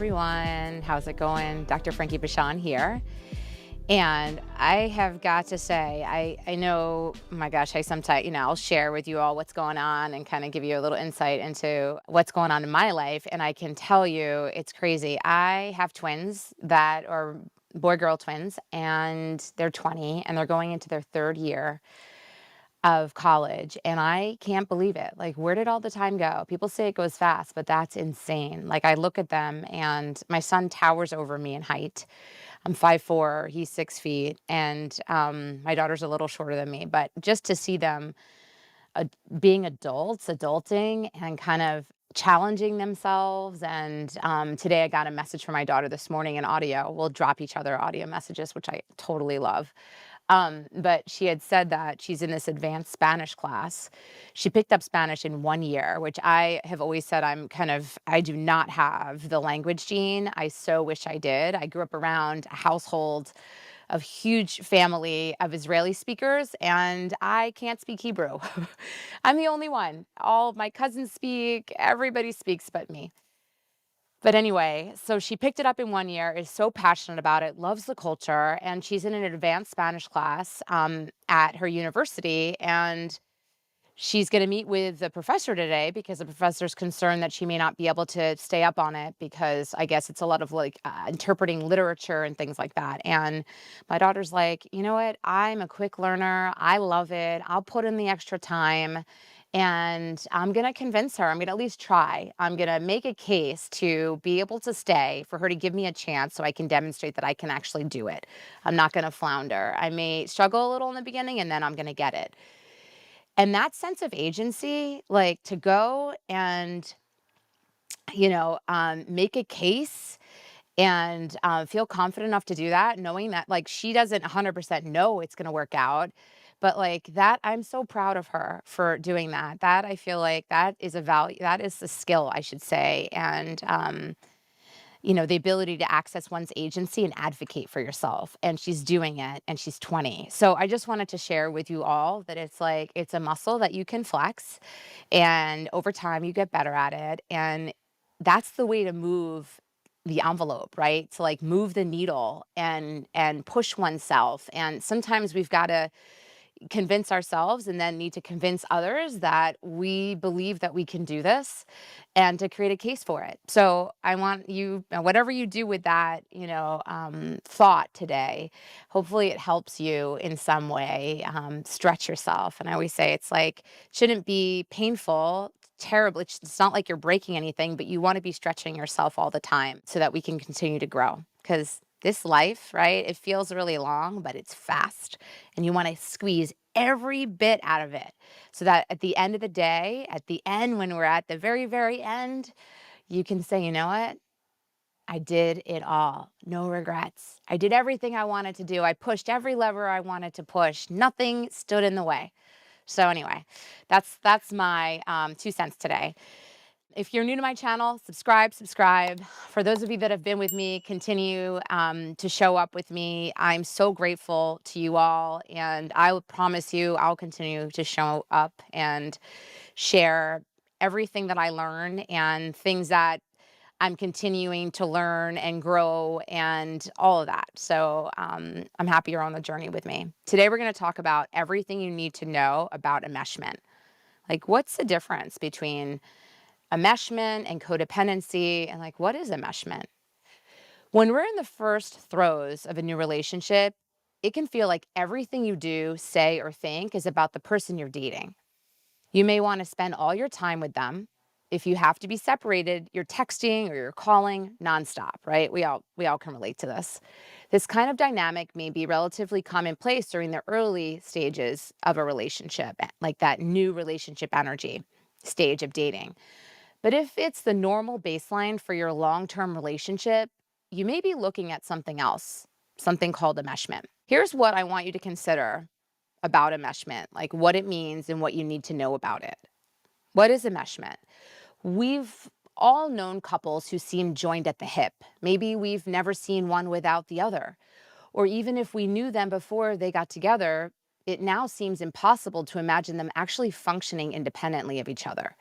everyone. How's it going? Dr. Frankie Bashan here. And I have got to say, I know, oh my gosh, I sometimes, I'll share with you all what's going on and kind of give you a little insight into what's going on in my life. And I can tell you it's crazy. I have twins that are boy-girl twins, and they're 20 and they're going into their third year of college, and I can't believe it. Like, where did all the time go? People say it goes fast, but that's insane. Like, I look at them, and my son towers over me in height. I'm 5'4", he's 6 feet, and my daughter's a little shorter than me. But just to see them uh, being adults, adulting, and kind of challenging themselves. And today I got a message from my daughter this morning in audio. We'll drop each other audio messages, which I totally love. But she had said that she's in this advanced Spanish class. She picked up Spanish in 1 year, which I have always said I do not have the language gene. I so wish I did. I grew up around a household of huge family of Israeli speakers, and I can't speak Hebrew. I'm the only one. All of my cousins speak, everybody speaks but me. But anyway, so she picked it up in 1 year, is so passionate about it, loves the culture, and she's in an advanced Spanish class at her university. And she's going to meet with the professor today because the professor's concerned that she may not be able to stay up on it because I guess it's a lot of like interpreting literature and things like that. And my daughter's like, you know what? I'm a quick learner. I love it. I'll put in the extra time. And I'm going to convince her. I'm going to at least try. I'm going to make a case to be able to stay, for her to give me a chance so I can demonstrate that I can actually do it. I'm not going to flounder. I may struggle a little in the beginning, and then I'm going to get it. And that sense of agency, like to go and, make a case and feel confident enough to do that, knowing that like she doesn't 100% know it's going to work out. But like that, I'm so proud of her for doing that. That I feel like that is a value, that is a skill, I should say. And, the ability to access one's agency and advocate for yourself. And she's doing it, and she's 20. So I just wanted to share with you all that it's like, it's a muscle that you can flex. And over time, you get better at it. And that's the way to move the envelope, right? To like move the needle and push oneself. And sometimes we've got to convince ourselves and then need to convince others that we believe that we can do this and to create a case for it. So I want you, whatever you do with that, thought today, hopefully it helps you in some way, stretch yourself. And I always say it's like, shouldn't be painful, terrible. It's not like you're breaking anything, but you want to be stretching yourself all the time so that we can continue to grow. Because this life, right, it feels really long, but it's fast. And you want to squeeze every bit out of it so that at the end of the day, at the end, when we're at the very, very end, you can say, you know what? I did it all. No regrets. I did everything I wanted to do. I pushed every lever I wanted to push. Nothing stood in the way. So anyway, that's my 2 cents today. If you're new to my channel, subscribe. For those of you that have been with me, continue to show up with me. I'm so grateful to you all, and I will promise you I'll continue to show up and share everything that I learn and things that I'm continuing to learn and grow and all of that. So I'm happy you're on the journey with me. Today, we're going to talk about everything you need to know about enmeshment. Like, what's the difference between enmeshment and codependency, and like, what is enmeshment? When we're in the first throes of a new relationship, it can feel like everything you do, say, or think is about the person you're dating. You may want to spend all your time with them. If you have to be separated, you're texting or you're calling nonstop, right? We all can relate to this. This kind of dynamic may be relatively commonplace during the early stages of a relationship, like that new relationship energy stage of dating. But if it's the normal baseline for your long-term relationship, you may be looking at something else, something called enmeshment. Here's what I want you to consider about enmeshment, like what it means and what you need to know about it. What is enmeshment? We've all known couples who seem joined at the hip. Maybe we've never seen one without the other. Or even if we knew them before they got together, it now seems impossible to imagine them actually functioning independently of each other.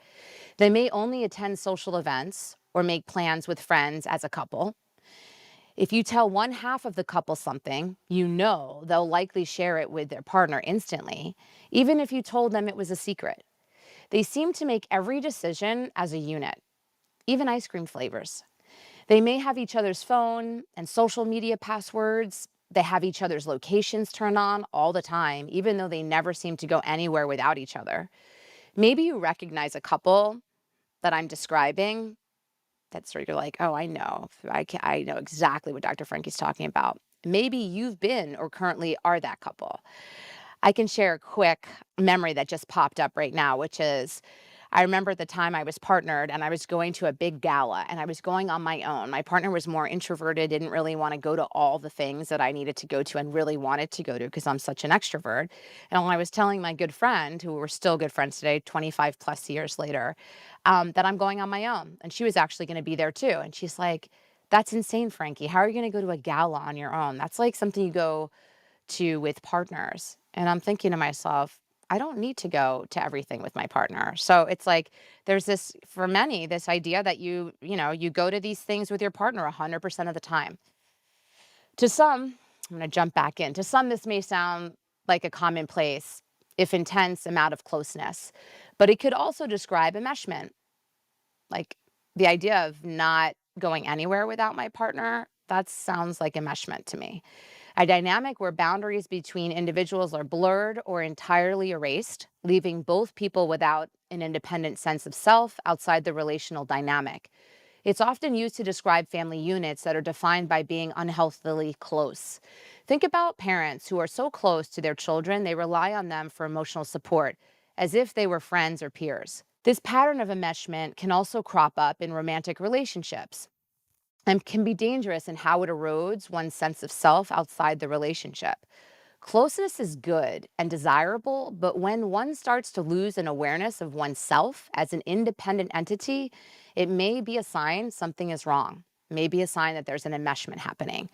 They may only attend social events or make plans with friends as a couple. If you tell one half of the couple something, you know they'll likely share it with their partner instantly, even if you told them it was a secret. They seem to make every decision as a unit, even ice cream flavors. They may have each other's phone and social media passwords. They have each other's locations turned on all the time, even though they never seem to go anywhere without each other. Maybe you recognize a couple that I'm describing. That's where you're like, oh, I know. I know exactly what Dr. Frankie's talking about. Maybe you've been or currently are that couple. I can share a quick memory that just popped up right now, which is I remember at the time I was partnered and I was going to a big gala and I was going on my own. My partner was more introverted, didn't really want to go to all the things that I needed to go to and really wanted to go to because I'm such an extrovert. And when I was telling my good friend, who we're still good friends today, 25 plus years later, that I'm going on my own. And she was actually going to be there too. And she's like, that's insane, Frankie. How are you going to go to a gala on your own? That's like something you go to with partners. And I'm thinking to myself, I don't need to go to everything with my partner. So it's like there's this for many this idea that you go to these things with your partner 100% of the time. To some, I'm going to jump back in. To some this may sound like a commonplace if intense amount of closeness, but it could also describe enmeshment, like the idea of not going anywhere without my partner. That sounds like enmeshment to me. A dynamic where boundaries between individuals are blurred or entirely erased, leaving both people without an independent sense of self outside the relational dynamic. It's often used to describe family units that are defined by being unhealthily close. Think about parents who are so close to their children they rely on them for emotional support, as if they were friends or peers. This pattern of enmeshment can also crop up in romantic relationships and can be dangerous in how it erodes one's sense of self outside the relationship. Closeness is good and desirable, but when one starts to lose an awareness of oneself as an independent entity, it may be a sign something is wrong, maybe a sign that there's an enmeshment happening.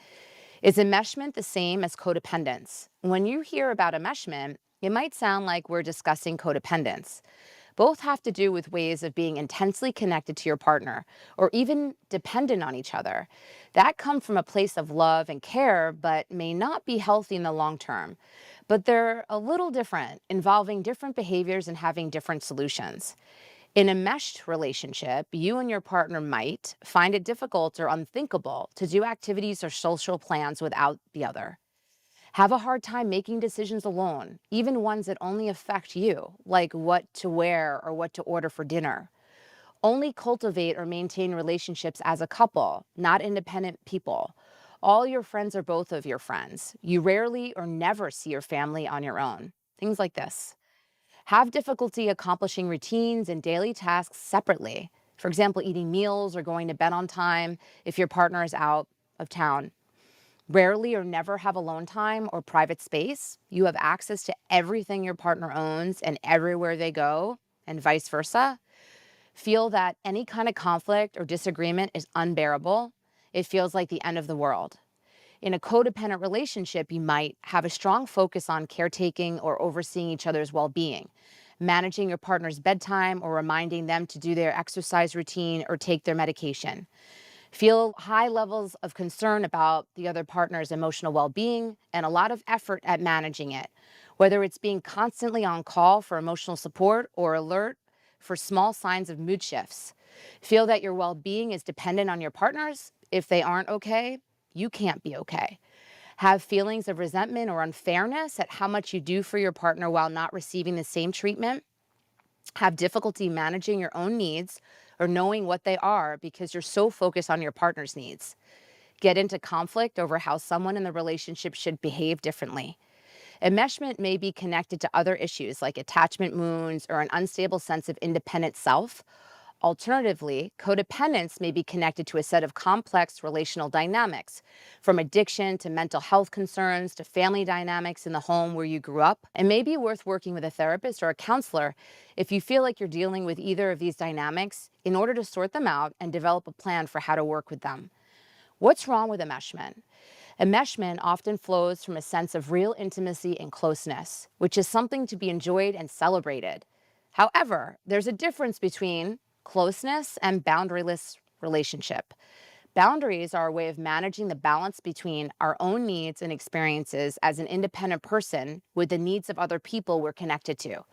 Is enmeshment the same as codependence? When you hear about enmeshment, it might sound like we're discussing codependence. Both have to do with ways of being intensely connected to your partner or even dependent on each other. That come from a place of love and care, but may not be healthy in the long term. But they're a little different, involving different behaviors and having different solutions. In a meshed relationship, you and your partner might find it difficult or unthinkable to do activities or social plans without the other. Have a hard time making decisions alone, even ones that only affect you, like what to wear or what to order for dinner. Only cultivate or maintain relationships as a couple, not independent people. All your friends are both of your friends. You rarely or never see your family on your own. Things like this. Have difficulty accomplishing routines and daily tasks separately. For example, eating meals or going to bed on time if your partner is out of town. Rarely or never have alone time or private space. You have access to everything your partner owns and everywhere they go, and vice versa. Feel that any kind of conflict or disagreement is unbearable. It feels like the end of the world. In a codependent relationship, you might have a strong focus on caretaking or overseeing each other's well being, managing your partner's bedtime or reminding them to do their exercise routine or take their medication. Feel high levels of concern about the other partner's emotional well being and a lot of effort at managing it, whether it's being constantly on call for emotional support or alert for small signs of mood shifts. Feel that your well being is dependent on your partner's. If they aren't okay, you can't be okay. Have feelings of resentment or unfairness at how much you do for your partner while not receiving the same treatment. Have difficulty managing your own needs or knowing what they are because you're so focused on your partner's needs. Get into conflict over how someone in the relationship should behave differently. Enmeshment may be connected to other issues like attachment wounds or an unstable sense of independent self. Alternatively, codependence may be connected to a set of complex relational dynamics, from addiction to mental health concerns to family dynamics in the home where you grew up. It may be worth working with a therapist or a counselor if you feel like you're dealing with either of these dynamics in order to sort them out and develop a plan for how to work with them. What's wrong with enmeshment? Enmeshment often flows from a sense of real intimacy and closeness, which is something to be enjoyed and celebrated. However, there's a difference between closeness and boundaryless relationship. Boundaries are a way of managing the balance between our own needs and experiences as an independent person with the needs of other people we're connected to.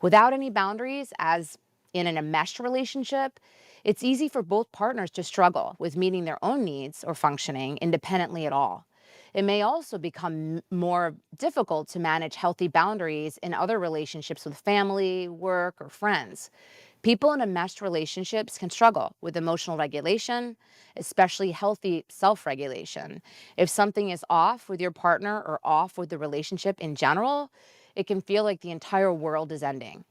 Without any boundaries, as in an enmeshed relationship, it's easy for both partners to struggle with meeting their own needs or functioning independently at all. It may also become more difficult to manage healthy boundaries in other relationships with family, work, or friends. People in enmeshed relationships can struggle with emotional regulation, especially healthy self regulation. If something is off with your partner or off with the relationship in general, it can feel like the entire world is ending.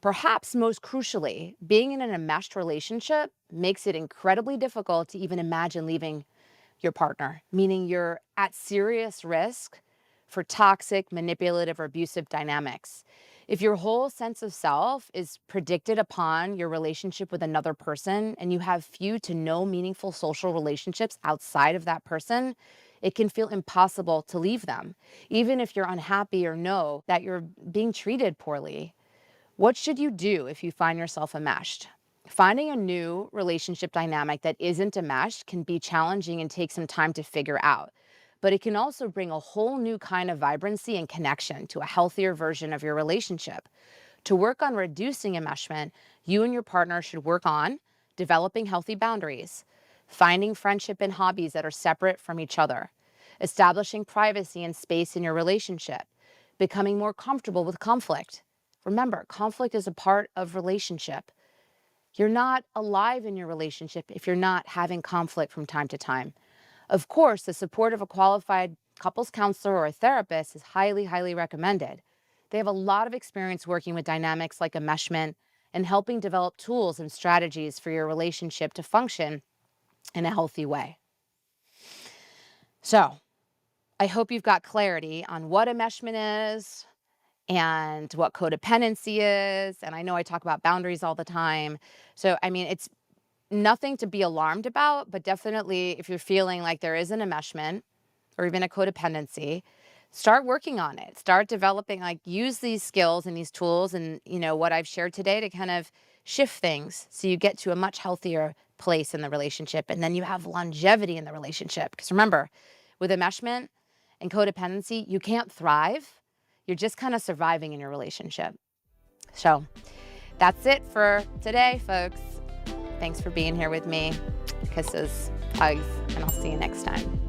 Perhaps most crucially, being in an enmeshed relationship makes it incredibly difficult to even imagine leaving your partner, meaning you're at serious risk for toxic, manipulative, or abusive dynamics. If your whole sense of self is predicted upon your relationship with another person and you have few to no meaningful social relationships outside of that person, it can feel impossible to leave them, even if you're unhappy or know that you're being treated poorly. What should you do if you find yourself enmeshed? Finding a new relationship dynamic that isn't enmeshed can be challenging and take some time to figure out, but it can also bring a whole new kind of vibrancy and connection to a healthier version of your relationship. To work on reducing enmeshment, you and your partner should work on developing healthy boundaries, finding friendship and hobbies that are separate from each other, establishing privacy and space in your relationship, becoming more comfortable with conflict. Remember, conflict is a part of relationship. You're not alive in your relationship if you're not having conflict from time to time. Of course, the support of a qualified couples counselor or a therapist is highly, highly recommended. They have a lot of experience working with dynamics like enmeshment and helping develop tools and strategies for your relationship to function in a healthy way. So, I hope you've got clarity on what enmeshment is and what codependency is. And I know I talk about boundaries all the time. So, I mean, it's nothing to be alarmed about, but definitely if you're feeling like there is an enmeshment or even a codependency, start working on it. Start developing, like use these skills and these tools and, what I've shared today to kind of shift things so you get to a much healthier place in the relationship and then you have longevity in the relationship. Because remember, with enmeshment and codependency, you can't thrive. You're just kind of surviving in your relationship. So that's it for today, folks. Thanks for being here with me. Kisses, hugs, and I'll see you next time.